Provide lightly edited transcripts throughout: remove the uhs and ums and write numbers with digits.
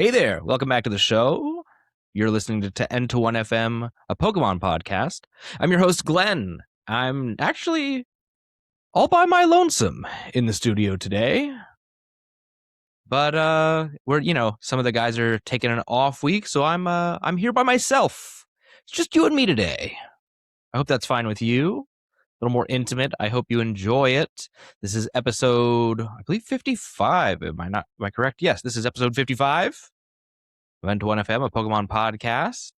Hey there, welcome back to the show. You're listening to N21FM, a Pokemon podcast. I'm your host, Glenn. I'm actually all by my lonesome in the studio today. But some of the guys are taking an off week, so I'm here by myself. It's just you and me today. I hope that's fine with you. A little more intimate. I hope you enjoy it. This is episode, I believe, 55. Am I correct? Yes, this is episode 55. N21FM, a Pokemon podcast.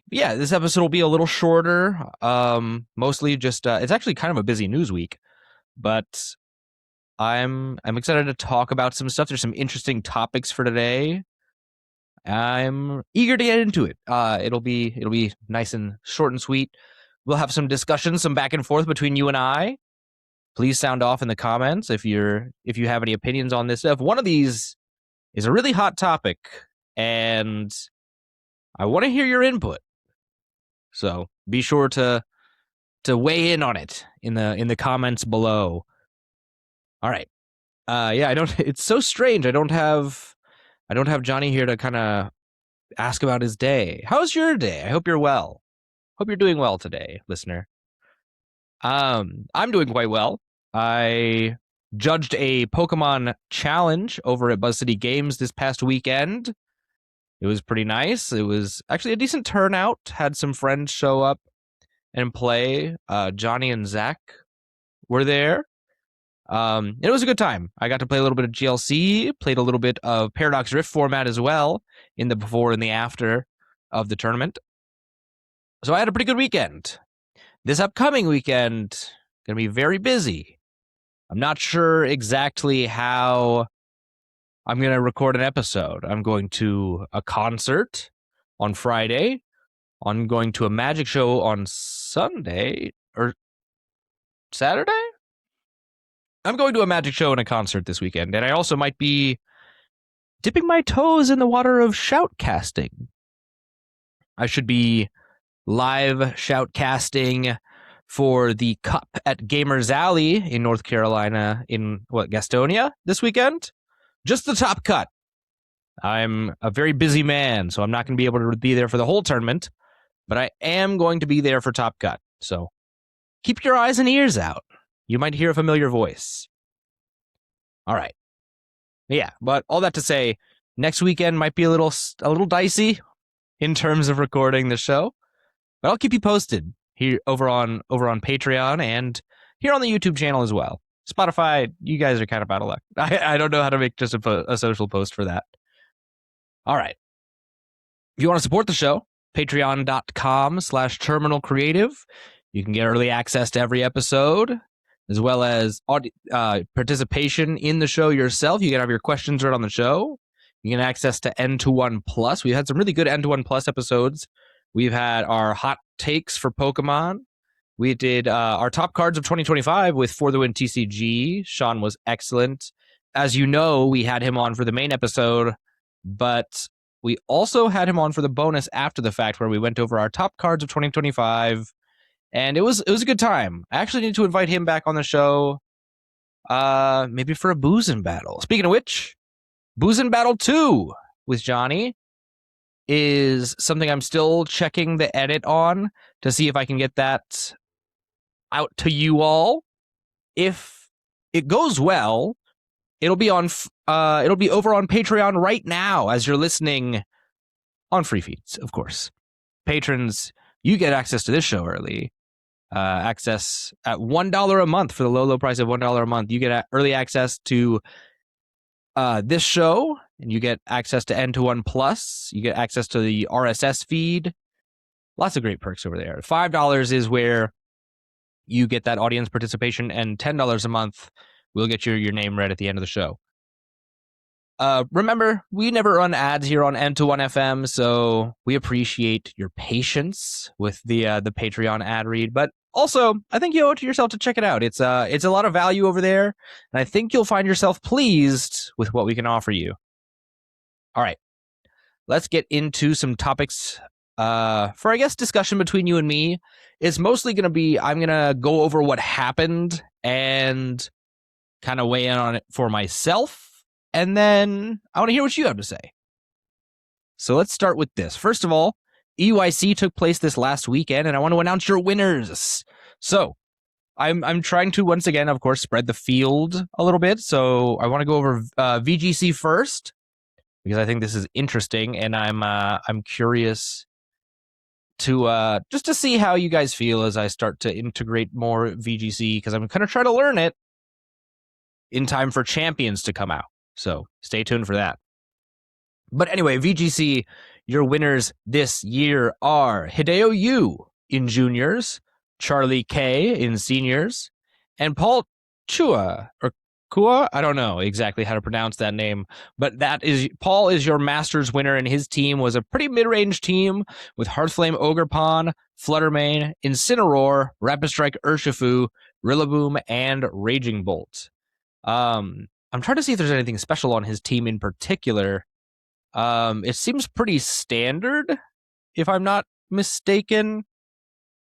This episode will be a little shorter. Mostly just it's actually kind of a busy news week, but I'm excited to talk about some stuff. There's some interesting topics for today. I'm eager to get into it. It'll be nice and short and sweet. We'll have some discussion, some back and forth between you and I. Please sound off in the comments if you have any opinions on this stuff. One of these is a really hot topic, and I want to hear your input. So be sure to weigh in on it in the comments below. All right. It's so strange. I don't have Johnny here to kind of ask about his day. How's your day? I hope you're well. Hope you're doing well today, listener. I'm doing quite well. I judged a Pokemon challenge over at Buzz City Games this past weekend. It was pretty nice. It was actually a decent turnout. Had some friends show up and play. Johnny and Zach were there. It was a good time. I got to play a little bit of GLC, played a little bit of Paradox Rift format as well in the before and the after of the tournament. So I had a pretty good weekend. This upcoming weekend, going to be very busy. I'm not sure exactly how I'm going to record an episode. I'm going to a concert on Friday. I'm going to a magic show on Sunday or Saturday. I'm going to a magic show and a concert this weekend. And I also might be dipping my toes in the water of shoutcasting. I should be live shoutcasting for the Cup at Gamers Alley in North Carolina in Gastonia this weekend. Just the top cut. I'm a very busy man, so I'm not going to be able to be there for the whole tournament, but I am going to be there for top cut. So keep your eyes and ears out. You might hear a familiar voice. All right. Yeah, but all that to say, next weekend might be a little dicey in terms of recording the show, but I'll keep you posted here over on Patreon and here on the YouTube channel as well. Spotify, you guys are kind of out of luck. I don't know how to make just a social post for that. All right. If you want to support the show, patreon.com/terminalcreative. You can get early access to every episode, as well as participation in the show yourself. You can have your questions right on the show. You can access to N21 Plus. We've had some really good N21 Plus episodes. We've had our hot takes for Pokemon. We did our top cards of 2025 with For the Win TCG. Sean was excellent. As you know, we had him on for the main episode, but we also had him on for the bonus after the fact where we went over our top cards of 2025, and it was a good time. I actually need to invite him back on the show, maybe for a Boozin' Battle. Speaking of which, Boozin' Battle 2 with Johnny is something I'm still checking the edit on to see if I can get that out to you all. If it goes well, it'll be over on Patreon right now as you're listening on free feeds, of course. Patrons, you get access to this show early. Access at $1 a month for the low price of $1 a month. You get early access to this show, and you get access to N21 Plus. You get access to the RSS feed. Lots of great perks over there. $5 is where you get that audience participation, and $10 a month will get your name read at the end of the show. Remember, we never run ads here on N21FM, so we appreciate your patience with the Patreon ad read. But also, I think you owe it to yourself to check it out. It's a lot of value over there, and I think you'll find yourself pleased with what we can offer you. All right, let's get into some topics for, I guess, discussion between you and me. It's mostly going to be, I'm going to go over what happened and kind of weigh in on it for myself. and then I want to hear what you have to say. So let's start with this. First of all, EYC took place this last weekend, and I want to announce your winners. So I'm trying to once again, of course, spread the field a little bit. So I want to go over VGC first because I think this is interesting, and I'm curious to just to see how you guys feel as I start to integrate more VGC because I'm kind of trying to learn it in time for Champions to come out. So stay tuned for that. But anyway, VGC, your winners this year are Hideo Yu in juniors, Charlie K in seniors, and Paul Chua or Kua. I don't know exactly how to pronounce that name, but that is Paul is your Masters winner, and his team was a pretty mid-range team with Hearthflame Ogrepon, Fluttermane, Incineroar, Rapid Strike Urshifu, Rillaboom, and Raging Bolt. I'm trying to see if there's anything special on his team in particular. It seems pretty standard, if I'm not mistaken.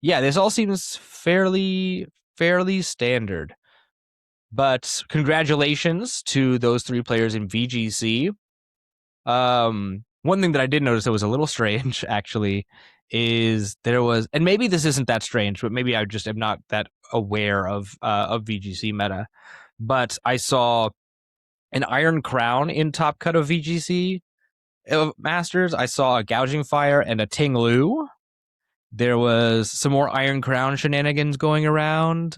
Yeah, this all seems fairly standard. But congratulations to those 3 players in VGC. One thing that I did notice that was a little strange, actually, is there was, and maybe this isn't that strange, but maybe I just am not that aware of VGC meta. But I saw an Iron Crown in top cut of VGC Masters. I saw a Gouging Fire and a Ting Lu. There was some more Iron Crown shenanigans going around.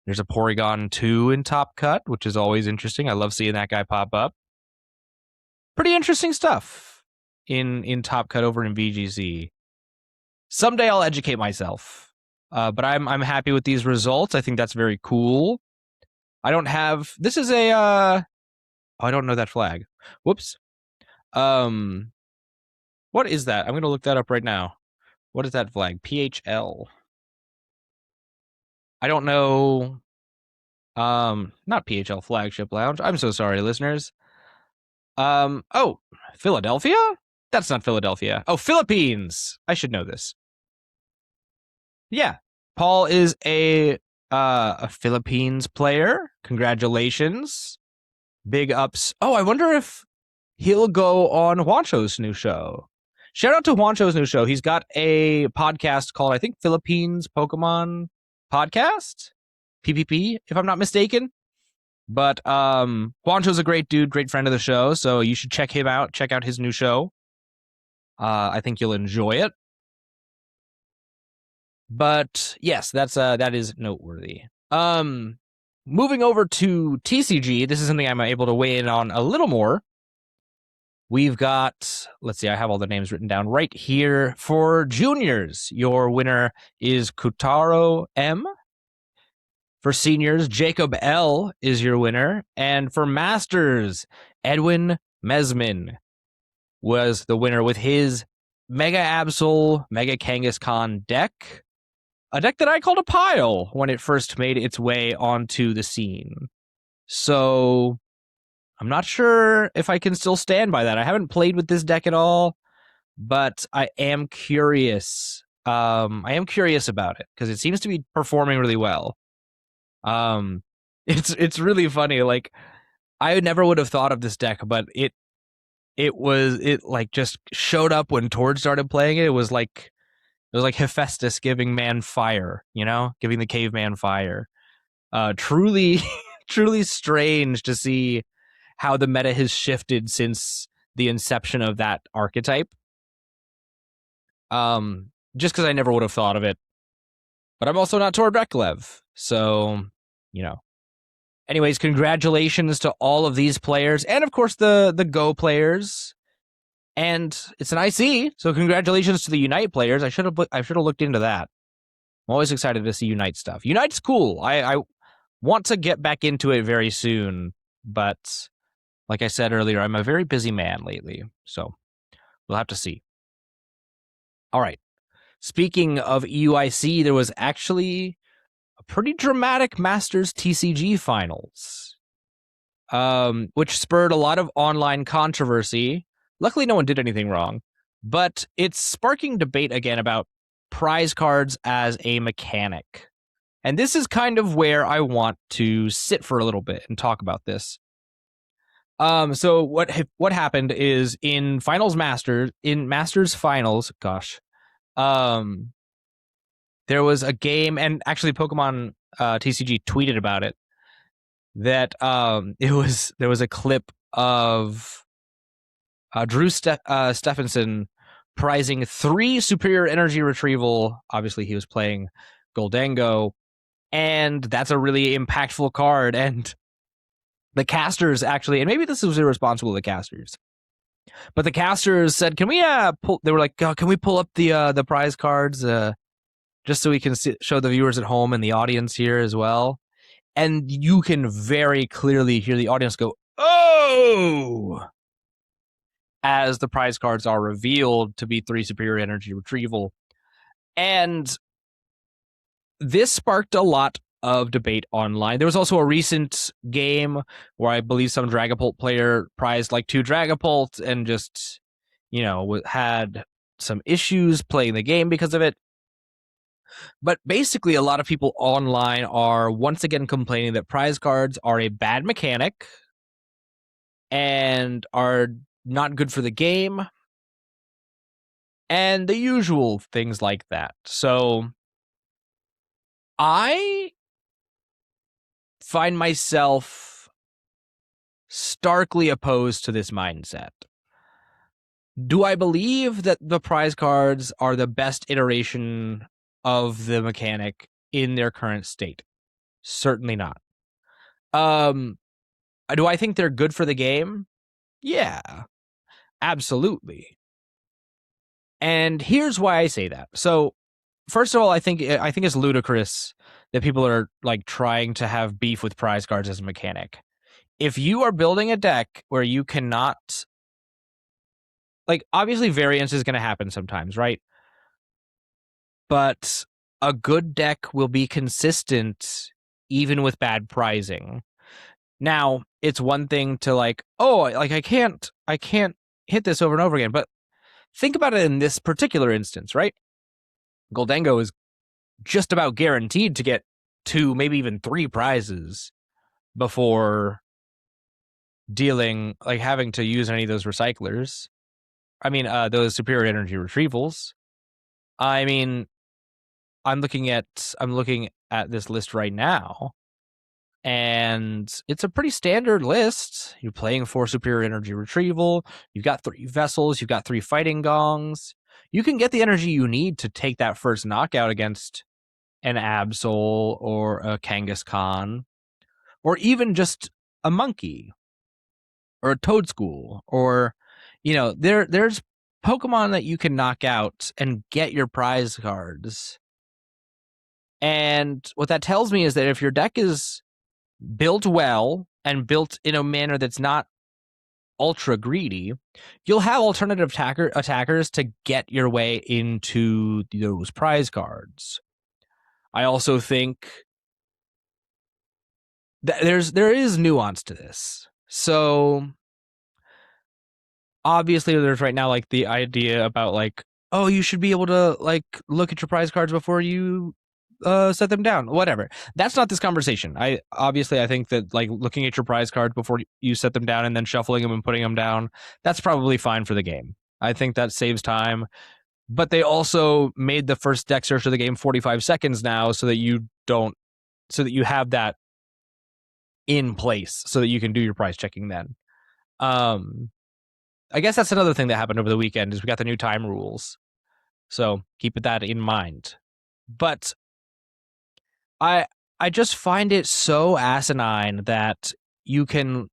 There's a Porygon 2 in top cut, which is always interesting. I love seeing that guy pop up. Pretty interesting stuff in top cut over in VGC. Someday I'll educate myself. But I'm happy with these results. I think that's very cool. I don't have this is a I don't know that flag. Whoops. What is that? I'm going to look that up right now. What is that flag? PHL. I don't know. Not PHL Flagship Lounge. I'm so sorry, listeners. Oh, Philadelphia? That's not Philadelphia. Oh, Philippines. I should know this. Yeah. Paul is a Philippines player. Congratulations. Big ups. Oh, I wonder if he'll go on Juancho's new show. Shout out to Juancho's new show. He's got a podcast called, I think, Philippines Pokemon Podcast? PPP, if I'm not mistaken. But Juancho's a great dude, great friend of the show, so you should check him out. Check out his new show. I think you'll enjoy it. But yes, that is noteworthy. Moving over to TCG, this is something I'm able to weigh in on a little more. We've got, let's see, I have all the names written down right here. For juniors, your winner is Kutaro M. For seniors, Jacob L. is your winner. And for masters, Edwin Mesmin was the winner with his Mega Absol, Mega Kangaskhan deck. A deck that I called a pile when it first made its way onto the scene. So I'm not sure if I can still stand by that. I haven't played with this deck at all, but I am curious. I am curious about it because it seems to be performing really well. It's really funny. Like, I never would have thought of this deck, but it like just showed up when Tord started playing it. It was like Hephaestus giving man fire, giving the caveman fire. Truly strange to see how the meta has shifted since the inception of that archetype. Just because I never would have thought of it. But I'm also not Tord Reklev, so, Anyways, congratulations to all of these players, and of course the Go players. And it's an IC, so congratulations to the Unite players. I should have looked into that. I'm always excited to see Unite stuff. Unite's cool. I want to get back into it very soon, but like I said earlier, I'm a very busy man lately, so we'll have to see. All right. Speaking of EUIC, there was actually a pretty dramatic Masters TCG finals, which spurred a lot of online controversy. Luckily, no one did anything wrong, but it's sparking debate again about prize cards as a mechanic. And this is kind of where I want to sit for a little bit and talk about this. So what happened is in Masters finals, gosh, um, there was a game, and actually Pokemon TCG tweeted about it. That there was a clip of Stephenson prizing 3 superior energy retrieval. Obviously, he was playing Goldango, and that's a really impactful card. And the casters actually, and maybe this was irresponsible of the casters, but the casters said, "Can we pull?" They were like, oh, "Can we pull up the prize cards just so we can show the viewers at home and the audience here as well?" And you can very clearly hear the audience go, "Oh!" as the prize cards are revealed to be 3 superior energy retrieval. And this sparked a lot of debate online. There was also a recent game where I believe some Dragapult player prized like 2 Dragapult and just, had some issues playing the game because of it. But basically, a lot of people online are once again complaining that prize cards are a bad mechanic and are not good for the game and the usual things like that. So I find myself starkly opposed to this mindset. Do I believe that the prize cards are the best iteration of the mechanic in their current state? Certainly not. Do I think they're good for the game? Yeah, absolutely. And here's why I say that. So, first of all, I think it's ludicrous that people are like trying to have beef with prize cards as a mechanic. If you are building a deck where you cannot, like, obviously variance is going to happen sometimes, right? But a good deck will be consistent even with bad prizing. Now, it's one thing to like, oh, like I can't hit this over and over again, but think about it in this particular instance, right? Goldango is just about guaranteed to get 2, maybe even 3 prizes before having to use any of those recyclers. I mean, those superior energy retrievals. I mean, I'm looking at this list right now, and it's a pretty standard list. You're playing 4 superior energy retrieval. You've got 3 vessels. You've got 3 fighting gongs. You can get the energy you need to take that first knockout against an Absol or a Kangaskhan, or even just a monkey or a Toadschool, or there's Pokemon that you can knock out and get your prize cards. And what that tells me is that if your deck is built well and built in a manner that's not ultra greedy, you'll have alternative attackers to get your way into those prize cards. I also think that there is nuance to this. So obviously there's right now like the idea about like, oh, you should be able to like look at your prize cards before you set them down, whatever. That's not this conversation. I think that like looking at your prize cards before you set them down and then shuffling them and putting them down, that's probably fine for the game. I think that saves time. But they also made the first deck search of the game 45 seconds now so that you have that in place so that you can do your prize checking then. I guess that's another thing that happened over the weekend is we got the new time rules. So keep that in mind. But I just find it so asinine that you can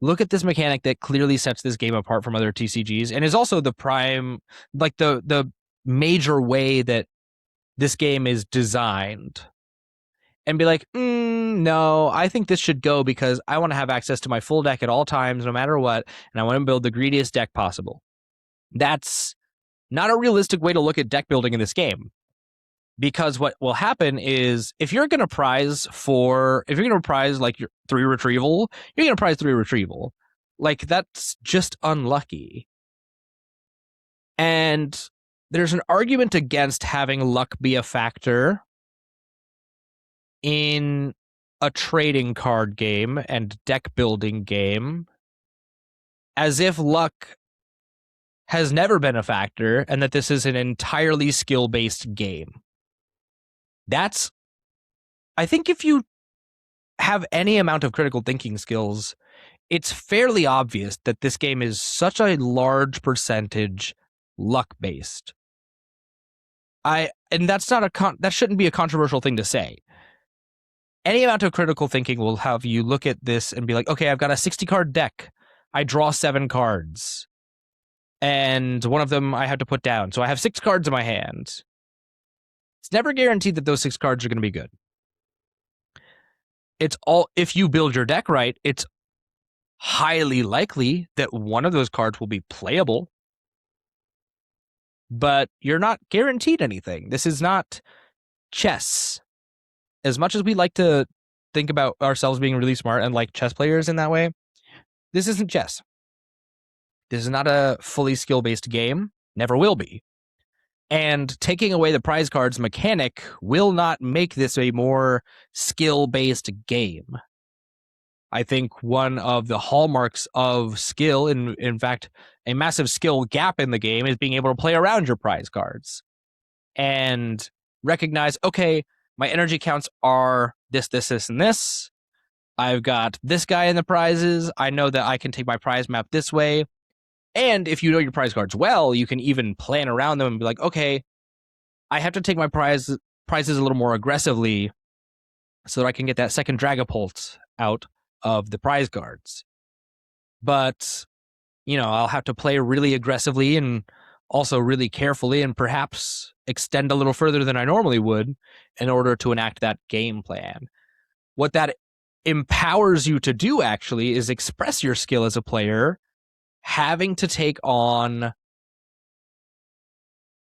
look at this mechanic that clearly sets this game apart from other TCGs and is also the prime, like the major way that this game is designed, and be like, no, I think this should go because I want to have access to my full deck at all times, no matter what, and I want to build the greediest deck possible. That's not a realistic way to look at deck building in this game. Because what will happen is if you're going to prize like your 3 retrieval, you're going to prize 3 retrieval. Like, that's just unlucky. And there's an argument against having luck be a factor in a trading card game and deck building game. as if luck has never been a factor and that this is an entirely skill-based game. I think if you have any amount of critical thinking skills, it's fairly obvious that this game is such a large percentage luck-based. And that's not that shouldn't be a controversial thing to say. Any amount of critical thinking will have you look at this and be like, okay, I've got a 60 card deck. I draw 7 cards. And one of them I have to put down. So I have 6 cards in my hand. It's never guaranteed that those 6 cards are going to be good. If you build your deck right, it's highly likely that one of those cards will be playable. But you're not guaranteed anything. This is not chess. As much as we like to think about ourselves being really smart and like chess players in that way, this isn't chess. This is not a fully skill-based game. Never will be. And taking away the prize cards mechanic will not make this a more skill-based game. I think one of the hallmarks of skill, in fact, a massive skill gap in the game, is being able to play around your prize cards and recognize, okay, my energy counts are this, this, this, and this. I've got this guy in the prizes. I know that I can take my prize map this way. And if you know your prize cards well, you can even plan around them and be like, okay, I have to take my prizes a little more aggressively so that I can get that second Dragapult out of the prize cards. But, I'll have to play really aggressively and also really carefully and perhaps extend a little further than I normally would in order to enact that game plan. What that empowers you to do, actually, is express your skill as a player, having to take on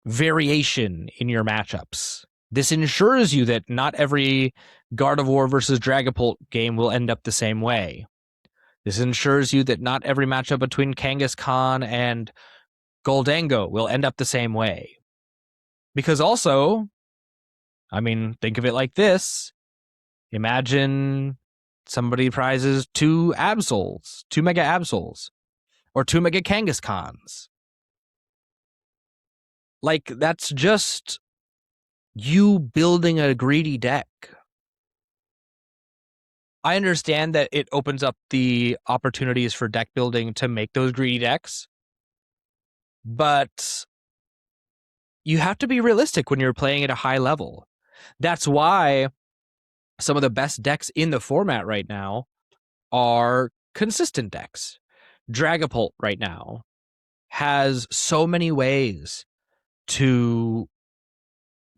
variation in your matchups. This ensures you that not every Gardevoir versus Dragapult game will end up the same way. This ensures you that not every matchup between Kangaskhan and Goldango will end up the same way. Because also, think of it like this. Imagine somebody prizes 2 Absols, 2 Mega Absols, or 2 Mega Kangaskhans. Like, that's just you building a greedy deck. I understand that it opens up the opportunities for deck building to make those greedy decks, but you have to be realistic when you're playing at a high level. That's why some of the best decks in the format right now are consistent decks. Dragapult right now has so many ways to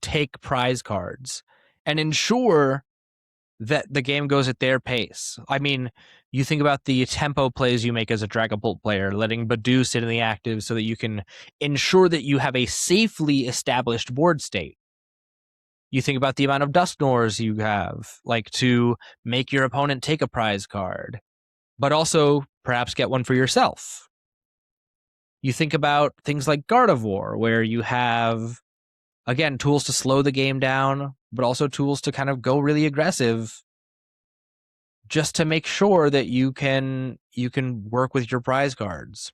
take prize cards and ensure that the game goes at their pace. You think about the tempo plays you make as a Dragapult player, letting Badoo sit in the active so that you can ensure that you have a safely established board state. You think about the amount of Dusknors you have, to make your opponent take a prize card, but also perhaps get one for yourself. You think about things like Gardevoir, where you have, again, tools to slow the game down, but also tools to kind of go really aggressive just to make sure that you can work with your prize cards.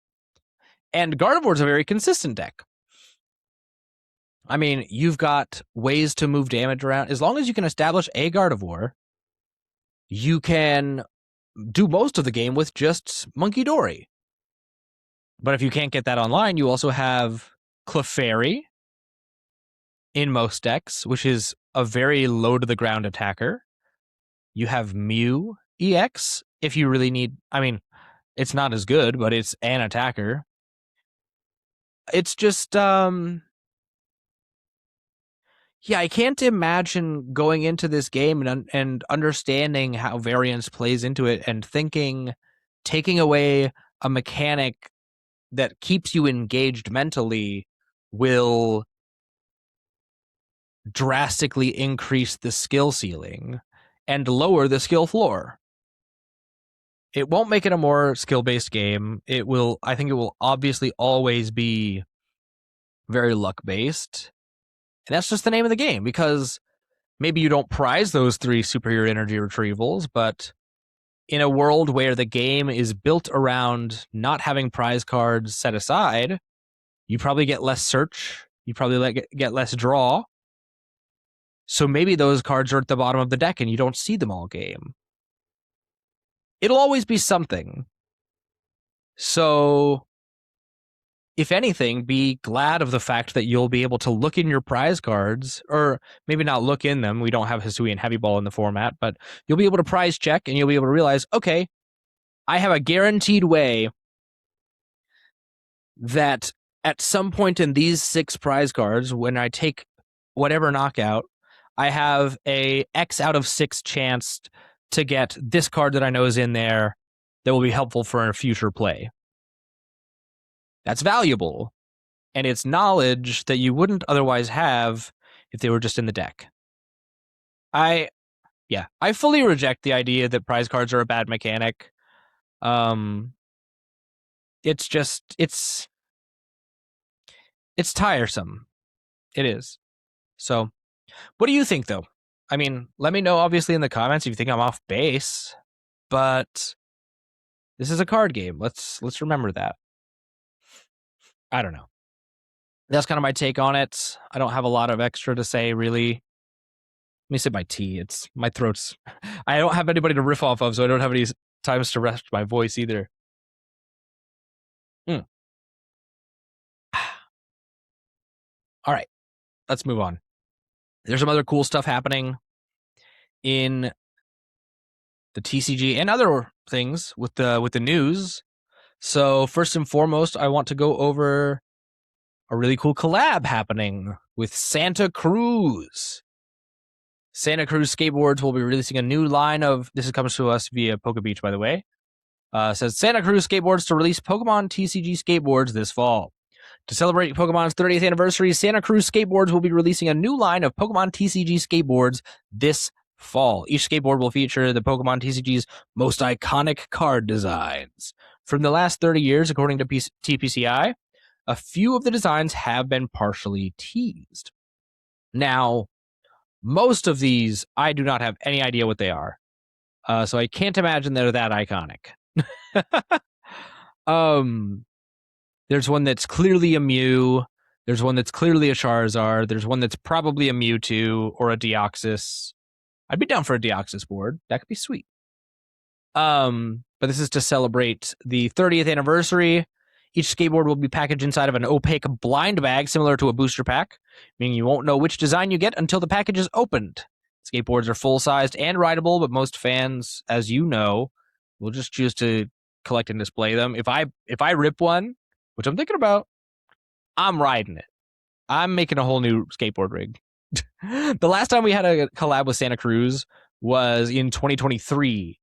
And Gardevoir is a very consistent deck. You've got ways to move damage around. As long as you can establish a Gardevoir, you can do most of the game with just Monkey Dory. But if you can't get that online, you also have Clefairy in most decks, which is a very low-to-the-ground attacker. You have Mew EX if you really need... it's not as good, but it's an attacker. It's just... I can't imagine going into this game and understanding how variance plays into it and taking away a mechanic that keeps you engaged mentally will drastically increase the skill ceiling and lower the skill floor. It won't make it a more skill-based game. I think it will obviously always be very luck-based. And that's just the name of the game, because maybe you don't prize those 3 superior energy retrievals, but in a world where the game is built around not having prize cards set aside, you probably get less search. You probably get less draw. So maybe those cards are at the bottom of the deck and you don't see them all game. It'll always be something. So, if anything, be glad of the fact that you'll be able to look in your prize cards, or maybe not look in them. We don't have Hisui and Heavy Ball in the format, but you'll be able to prize check and you'll be able to realize, okay, I have a guaranteed way that at some point in these 6 prize cards, when I take whatever knockout, I have a X out of 6 chance to get this card that I know is in there that will be helpful for a future play. That's valuable, and it's knowledge that you wouldn't otherwise have if they were just in the deck. I fully reject the idea that prize cards are a bad mechanic. It's just it's tiresome. It is. So, what do you think, though? I mean, let me know, obviously, in the comments if you think I'm off base, but this is a card game. Let's remember that. I don't know. That's kind of my take on it. I don't have a lot of extra to say, really. Let me sip my tea. It's my throat's... I don't have anybody to riff off of, so I don't have any times to rest my voice either. All right, let's move on. There's some other cool stuff happening in the TCG and other things with the news. So first and foremost, I want to go over a really cool collab happening with Santa Cruz. Santa Cruz Skateboards will be releasing a new line of... This comes to us via Poke Beach, by the way. Says Santa Cruz Skateboards to release Pokemon TCG skateboards this fall. To celebrate Pokemon's 30th anniversary, Santa Cruz Skateboards will be releasing a new line of Pokemon TCG skateboards this fall. Each skateboard will feature the Pokemon TCG's most iconic card designs. From the last 30 years, according to TPCI, a few of the designs have been partially teased. Now, most of these, I do not have any idea what they are. So I can't imagine they're that iconic. There's one that's clearly a Mew. There's one that's clearly a Charizard. There's one that's probably a Mewtwo or a Deoxys. I'd be down for a Deoxys board. That could be sweet. But this is to celebrate the 30th anniversary. Each skateboard will be packaged inside of an opaque blind bag similar to a booster pack, meaning you won't know which design you get until the package is opened. Skateboards are full-sized and rideable, but most fans, as you know, will just choose to collect and display them. If I rip one, which I'm thinking about, I'm riding it. I'm making a whole new skateboard rig. The last time we had a collab with Santa Cruz was in 2023.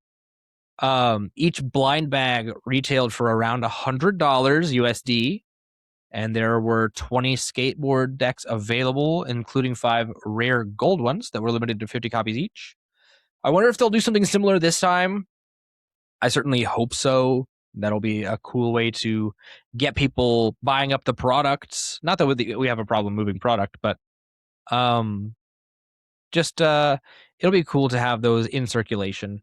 Each blind bag retailed for around $100 USD, and there were 20 skateboard decks available, including 5 rare gold ones that were limited to 50 copies each. I wonder if they'll do something similar this time. I certainly hope so. That'll be a cool way to get people buying up the products. Not that we have a problem moving product, but just it'll be cool to have those in circulation.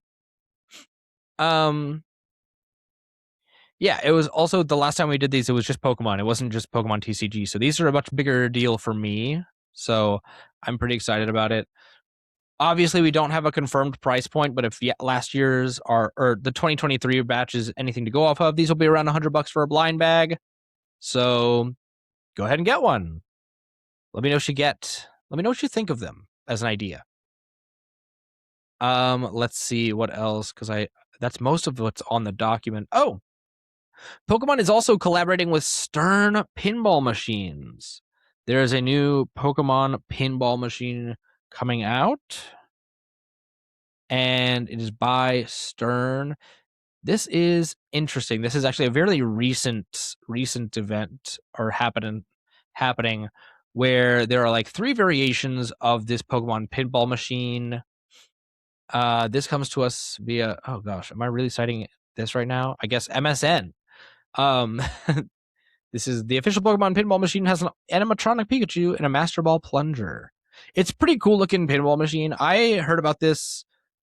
Yeah, it was also the last time we did these, it was just Pokemon. It wasn't just Pokemon TCG. So these are a much bigger deal for me. So I'm pretty excited about it. Obviously, we don't have a confirmed price point, but if last year's or the 2023 batch is anything to go off of, these will be around $100 for a blind bag. So go ahead and get one. Let me know what you get. Let me know what you think of them as an idea. Let's see what else, because that's most of what's on the document. Oh, Pokemon is also collaborating with Stern pinball machines. There is a new Pokemon pinball machine coming out, and it is by Stern. This is interesting. This is actually a very recent event or happening where there are like 3 variations of this Pokemon pinball machine. This comes to us via, oh gosh, am I really citing this right now? I guess MSN. This is the official Pokemon pinball machine, has an animatronic Pikachu and a Master Ball plunger. It's pretty cool looking pinball machine. I heard about this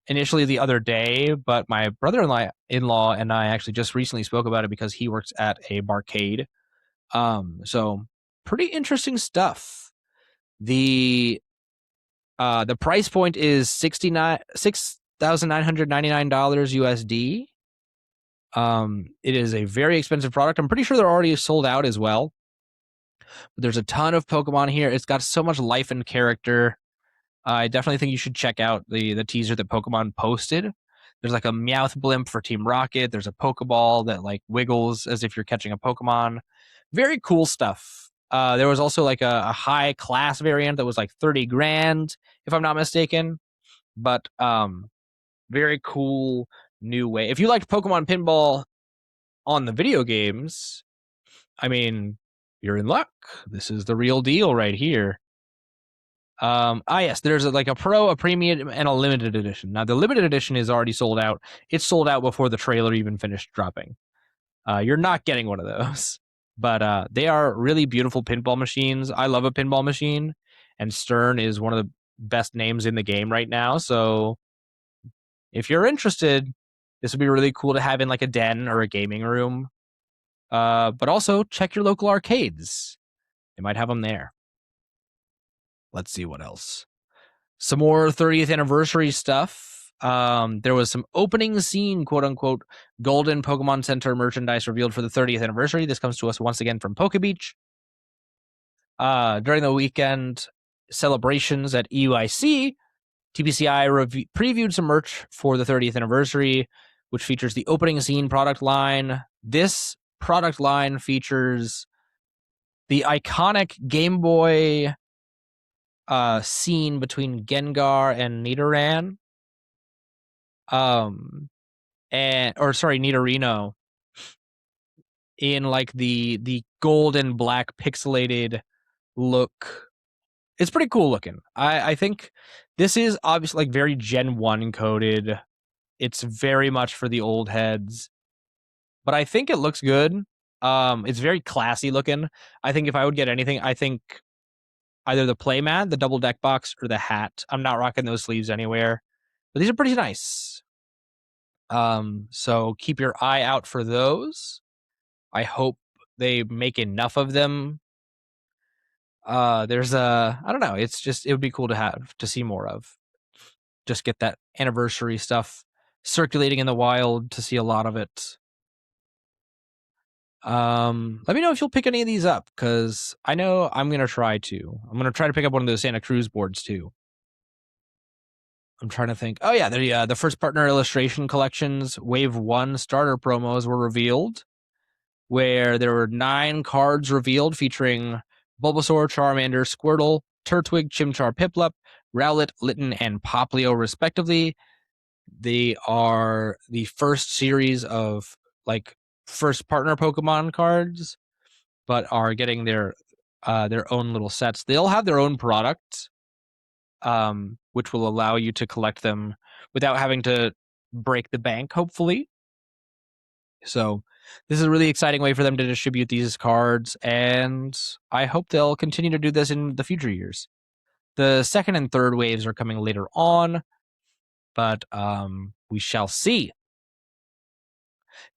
initially the other day, but my brother-in-law and I actually just recently spoke about it because he works at a barcade. So pretty interesting stuff. The price point is $6,999 USD. It is a very expensive product. I'm pretty sure they're already sold out as well. But there's a ton of Pokemon here. It's got so much life and character. I definitely think you should check out the teaser that Pokemon posted. There's like a Meowth blimp for Team Rocket. There's a Pokeball that like wiggles as if you're catching a Pokemon. Very cool stuff. There was also like a high class variant that was like 30 grand, if I'm not mistaken. But very cool new way. If you liked Pokemon Pinball on the video games, I mean, you're in luck. This is the real deal right here. Yes, there's like a pro, a premium, and a limited edition. Now the limited edition is already sold out. It's sold out before the trailer even finished dropping. You're not getting one of those, but they are really beautiful pinball machines. I love a pinball machine, and Stern is one of the best names in the game right now. So if you're interested, this would be really cool to have in like a den or a gaming room. But also check your local arcades. They might have them there. Let's see what else. Some more 30th anniversary stuff. There was some opening scene, quote unquote, golden Pokemon Center merchandise revealed for the 30th anniversary. This comes to us once again from Pokebeach. During the weekend celebrations at EUIC, TPCI previewed some merch for the 30th anniversary, which features the opening scene product line. This product line features the iconic Game Boy scene between Gengar and Nidoran. Nidorino, in like the gold and black pixelated look. It's pretty cool looking. I think this is obviously like very Gen 1 coded. It's very much for the old heads, but I think it looks good. It's very classy looking. I think if I would get anything, I think either the playmat, the double deck box, or the hat. I'm not rocking those sleeves anywhere, but these are pretty nice. So keep your eye out for those. I hope they make enough of them. I don't know. It would be cool to see more of. Just get that anniversary stuff circulating in the wild to see a lot of it. Let me know if you'll pick any of these up, because I know I'm gonna try to. I'm gonna try to pick up one of those Santa Cruz boards too. I'm trying to think. Oh yeah, the first partner illustration collections Wave 1 starter promos were revealed, where there were 9 cards revealed featuring Bulbasaur, Charmander, Squirtle, Turtwig, Chimchar, Piplup, Rowlet, Litten, and Popplio, respectively. They are the first series of like first partner Pokemon cards, but are getting their own little sets. They'll have their own product, which will allow you to collect them without having to break the bank, hopefully. So this is a really exciting way for them to distribute these cards, and I hope they'll continue to do this in the future years. The second and third waves are coming later on, but we shall see.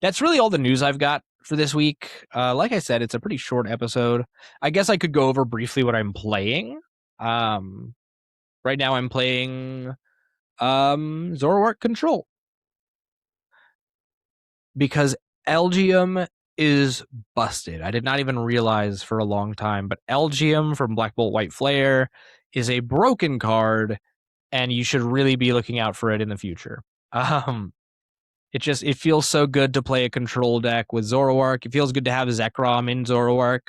That's really all the news I've got for this week. Like I said, it's a pretty short episode. I guess I could go over briefly what I'm playing. Right now I'm playing Zoroark Control, because Elgium is busted. I did not even realize for a long time, but Elgium from Black Bolt White Flare is a broken card, and you should really be looking out for it in the future. It feels so good to play a control deck with Zoroark. It feels good to have Zekrom in Zoroark.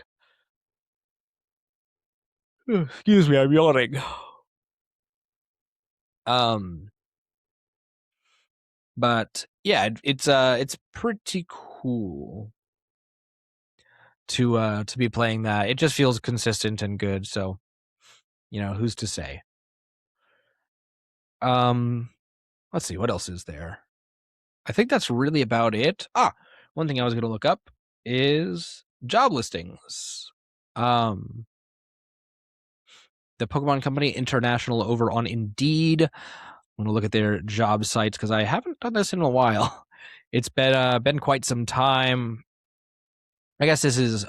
Excuse me, I'm yawning. But yeah, it's pretty cool to be playing that. It just feels consistent and good. So, who's to say? Let's see, what else is there? I think that's really about it. One thing I was going to look up is job listings. The Pokemon Company International over on Indeed I'm gonna look at their job sites because I haven't done this in a while. It's been quite some time. I guess this is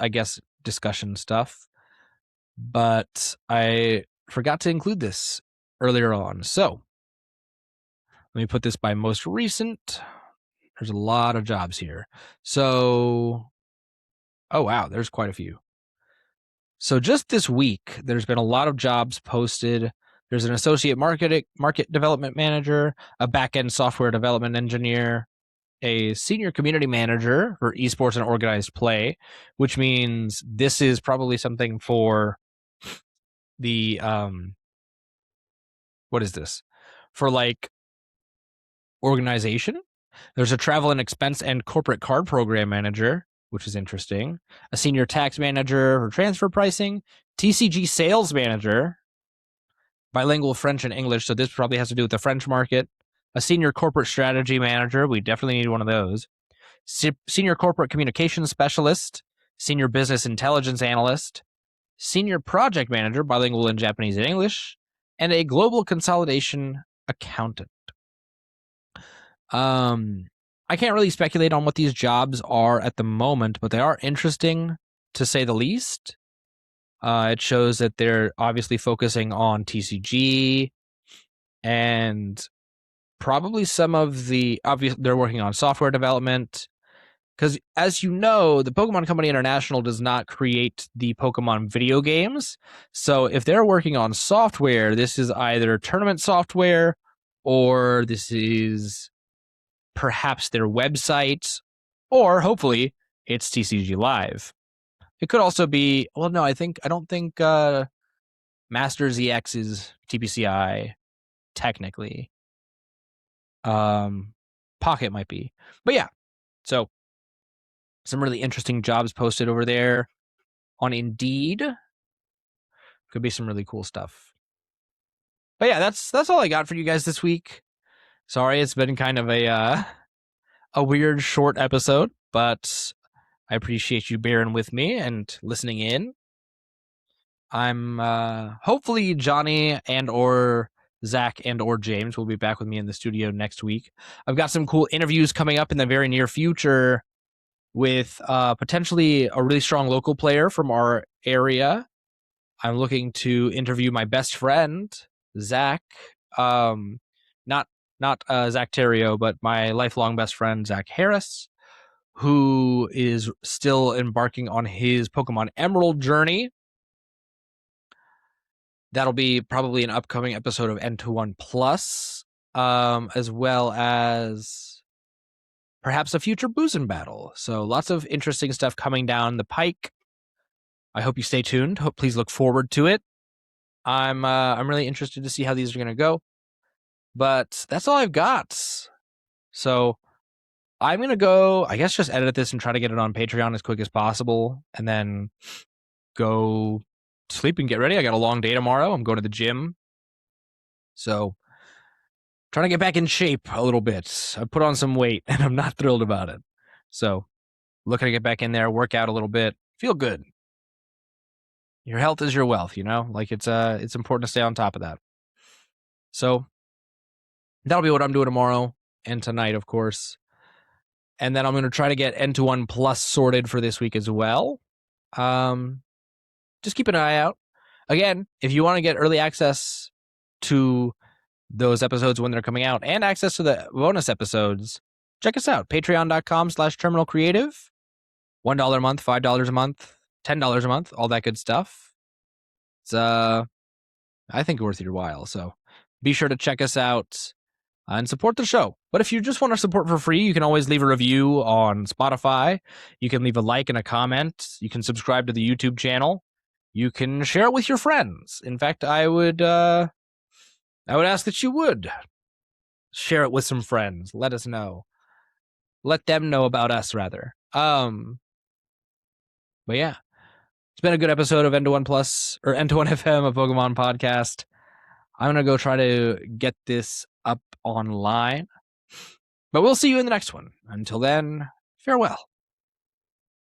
discussion stuff, but I forgot to include this earlier on. So let me put this by most recent. There's a lot of jobs here. So, oh wow, there's quite a few. So just this week, there's been a lot of jobs posted. There's an associate market development manager, a back-end software development engineer, a senior community manager for esports and organized play, which means this is probably something for the what is this? For like organization. There's a travel and expense and corporate card program manager, which is interesting. A senior tax manager for transfer pricing, TCG sales manager, bilingual French and English, so this probably has to do with the French market. A senior corporate strategy manager, we definitely need one of those. Senior corporate communications specialist, senior business intelligence analyst, senior project manager, bilingual in Japanese and English, and a global consolidation accountant. I can't really speculate on what these jobs are at the moment, but they are interesting to say the least. It shows that they're obviously focusing on TCG and probably some of the they're working on software development. Because as you know, the Pokemon Company International does not create the Pokemon video games. So if they're working on software, this is either tournament software or this is perhaps their website, or hopefully it's TCG Live. It could also be, well, no, I don't think Masters EX is TPCI technically. Pocket might be. But yeah, so some really interesting jobs posted over there on Indeed. Could be some really cool stuff. But yeah, that's all I got for you guys this week. Sorry, it's been kind of a weird short episode, but I appreciate you bearing with me and listening in. I'm hopefully Johnny and or Zach and or James will be back with me in the studio next week. I've got some cool interviews coming up in the very near future with potentially a really strong local player from our area. I'm looking to interview my best friend, Zach. Not Zach Terrio, but my lifelong best friend, Zach Harris, who is still embarking on his Pokemon Emerald journey. That'll be probably an upcoming episode of N21 Plus, as well as perhaps a future Boozin' battle. So lots of interesting stuff coming down the pike. I hope you stay tuned. Please look forward to it. I'm really interested to see how these are going to go. But that's all I've got. So I'm going to go, I guess, just edit this and try to get it on Patreon as quick as possible, and then go sleep and get ready. I got a long day tomorrow. I'm going to the gym. So trying to get back in shape a little bit. I put on some weight and I'm not thrilled about it. So looking to get back in there, work out a little bit, feel good. Your health is your wealth, you know? Like it's important to stay on top of that. So that'll be what I'm doing tomorrow and tonight, of course. And then I'm going to try to get N21 Plus sorted for this week as well. Just keep an eye out. Again, if you want to get early access to those episodes when they're coming out and access to the bonus episodes, check us out. Patreon.com/terminalcreative. $1 a month, $5 a month, $10 a month, all that good stuff. It's I think worth your while. So be sure to check us out and support the show. But if you just want to support for free, you can always leave a review on Spotify. You can leave a like and a comment. You can subscribe to the YouTube channel. You can share it with your friends. In fact, I would ask that you would share it with some friends. Let us know. Let them know about us, rather. But yeah, it's been a good episode of N21 Plus or N21FM, a Pokemon podcast. I'm gonna go try to get this up online. But we'll see you in the next one. Until then, farewell.